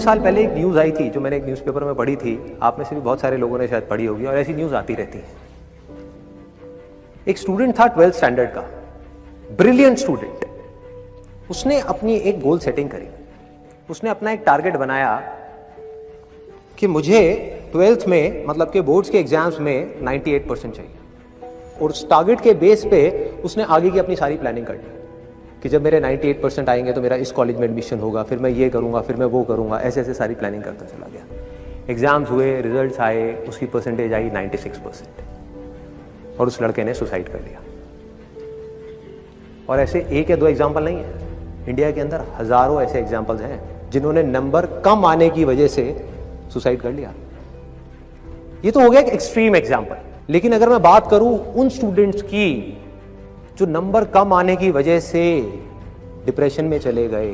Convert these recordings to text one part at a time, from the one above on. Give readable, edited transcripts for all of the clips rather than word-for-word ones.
साल पहले एक न्यूज़ आई थी जो मैंने एक न्यूज़पेपर में पढ़ी थी, आप में से भी बहुत सारे लोगों ने शायद पढ़ी होगी और ऐसी न्यूज़ आती रहती है। एक स्टूडेंट था 12th स्टैंडर्ड का, ब्रिलियंट स्टूडेंट। उसने अपनी एक गोल सेटिंग करी, उसने अपना एक टारगेट बनाया कि मुझे 12th में मतलब कि बोर्ड्स के एग्जाम्स में 98% चाहिए, और उस टारगेट के बेस पे उसने आगे की अपनी सारी प्लानिंग कर ली कि जब मेरे 98% आएंगे तो मेरा इस कॉलेज में एडमिशन होगा, फिर मैं ये करूँगा, फिर मैं वो करूँगा, ऐसे ऐसे सारी प्लानिंग करता चला गया। एग्जाम्स हुए, रिजल्ट्स आए, उसकी परसेंटेज आई 96% और उस लड़के ने सुसाइड कर लिया। और ऐसे एक या दो एग्जाम्पल नहीं है, इंडिया के अंदर हजारों ऐसे एग्जाम्पल्स हैं जिन्होंने नंबर कम आने की वजह से सुसाइड कर लिया। ये तो हो गया एक एक्सट्रीम एग्जाम्पल, लेकिन अगर मैं बात करूं उन स्टूडेंट्स की जो नंबर कम आने की वजह से डिप्रेशन में चले गए,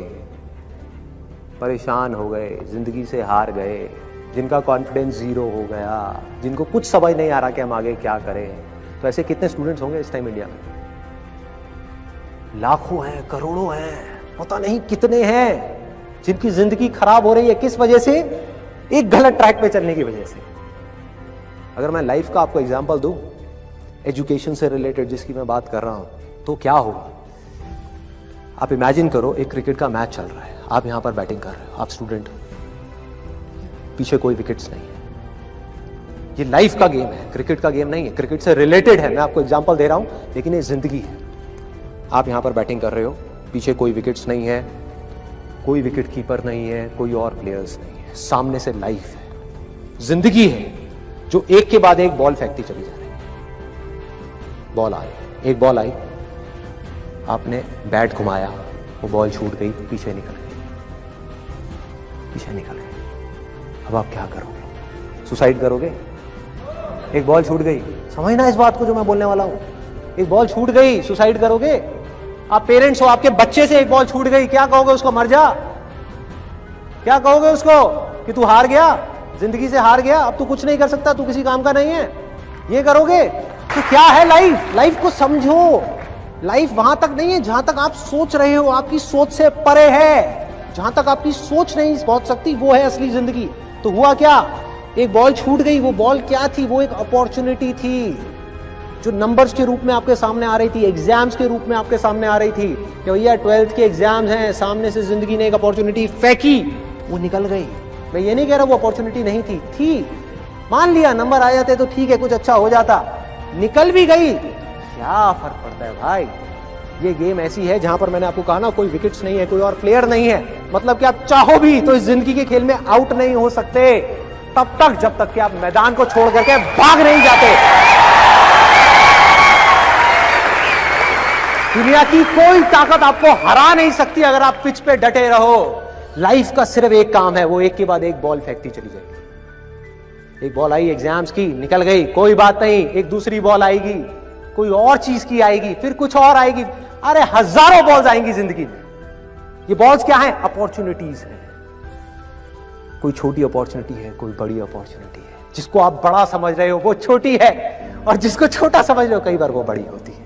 परेशान हो गए, जिंदगी से हार गए, जिनका कॉन्फिडेंस जीरो हो गया, जिनको कुछ समझ नहीं आ रहा कि हम आगे क्या करें, तो ऐसे कितने स्टूडेंट्स होंगे इस टाइम इंडिया में? लाखों हैं, करोड़ों हैं, पता नहीं कितने हैं जिनकी जिंदगी खराब हो रही है। किस वजह से? एक गलत ट्रैक पे चलने की वजह से। अगर मैं लाइफ का आपको एग्जांपल दूं, एजुकेशन से रिलेटेड जिसकी मैं बात कर रहा हूं, तो क्या होगा? आप इमेजिन करो एक क्रिकेट का मैच चल रहा है, आप यहां पर बैटिंग कर रहे हो, आप स्टूडेंट हो, पीछे कोई विकेट्स नहीं है। ये लाइफ का गेम है, क्रिकेट का गेम नहीं है, क्रिकेट से रिलेटेड है, मैं आपको एग्जांपल दे रहा हूं, लेकिन ये जिंदगी है। आप यहां पर बैटिंग कर रहे हो, पीछे कोई विकेट्स नहीं है, कोई विकेट कीपर नहीं है, कोई और प्लेयर्स नहीं है, सामने से लाइफ है, जिंदगी है जो एक के बाद एक बॉल फेंकती चली जा रही है। बॉल आई, एक बॉल आई, आपने बैट घुमाया, वो बॉल छूट गई, पीछे निकल गई, पीछे निकल गई। अब आप क्या करोगे? सुसाइड करोगे? एक बॉल छूट गई, समझना इस बात को जो मैं बोलने वाला हूं, एक बॉल छूट गई, सुसाइड करोगे? आप पेरेंट्स हो, आपके बच्चे से एक बॉल छूट गई, क्या कहोगे उसको? मर जा? क्या कहोगे उसको कि तू हार गया, जिंदगी से हार गया, अब तू कुछ नहीं कर सकता, तू किसी काम का नहीं है? ये करोगे? तो क्या है लाइफ? लाइफ को समझो। लाइफ वहां तक नहीं है जहां तक आप सोच रहे हो, आपकी सोच से परे है। जहां तक आपकी सोच नहीं पहुंच सकती वो है असली जिंदगी। तो हुआ क्या? एक बॉल छूट गई। वो बॉल क्या थी? वो एक अपॉर्चुनिटी थी जो नंबर्स के रूप में आपके सामने आ रही थी, एग्जाम्स के रूप में आपके सामने आ रही थी कि भैया 12th के एग्जाम्स हैं, सामने से जिंदगी ने एक अपॉर्चुनिटी फेंकी, वो निकल गई। मैं ये नहीं कह रहा वो अपॉर्चुनिटी नहीं थी, मान लिया नंबर आ जाते तो ठीक है, कुछ अच्छा हो जाता, निकल भी गई, क्या फर्क पड़ता है भाई? ये गेम ऐसी है जहां पर मैंने आपको कहा ना, कोई विकेट्स नहीं है, कोई और प्लेयर नहीं है, मतलब कि आप चाहो भी तो इस जिंदगी के खेल में आउट नहीं हो सकते तब तक जब तक कि आप मैदान को छोड़ करके भाग नहीं जाते। दुनिया की कोई ताकत आपको हरा नहीं सकती अगर आप पिच पे डटे रहो। लाइफ का सिर्फ एक काम है, वो एक के बाद एक बॉल फेंकती चली जाएगी। एक बॉल आई एग्जाम्स की, निकल गई, कोई बात नहीं, एक दूसरी बॉल आएगी, कोई और चीज की आएगी, फिर कुछ और आएगी, अरे हजारों बॉल्स आएंगी जिंदगी में। ये बॉल्स क्या है? अपॉर्चुनिटीज है। कोई छोटी अपॉर्चुनिटी है, कोई बड़ी अपॉर्चुनिटी है। जिसको आप बड़ा समझ रहे हो वो छोटी है, और जिसको छोटा समझ रहे हो कई बार वो बड़ी होती है।